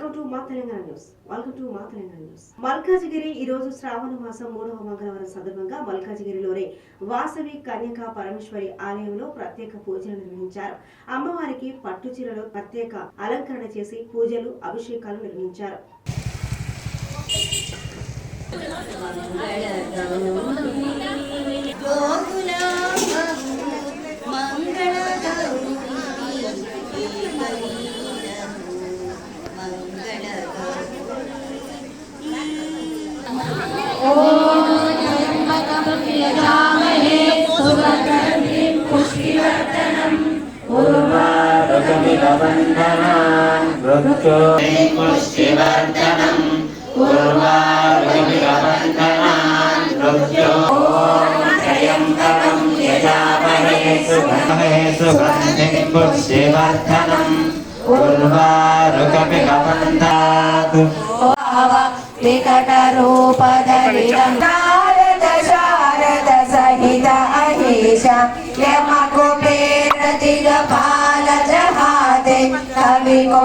Welcome to మా Telangana news. Malkajgiri ఈ రోజు శ్రావణ మాసం 3వ మంగళవారం సందర్భంగా మల్కాజిగిరిలోని వాసవి కన్యకా పరమేశ్వరి ఆలయంలో ప్రత్యేక పూజలు నిర్వహించారు. అమ్మవారికి పట్టు చీరలో ప్రత్యేక అలంకరణ చేసి పూజలు అభిషేకాలు నిర్వహించారు. विकटरूपधरिणं नारद शारद सहित अहिष यमकुबेर दिगपाल जहाते कवि को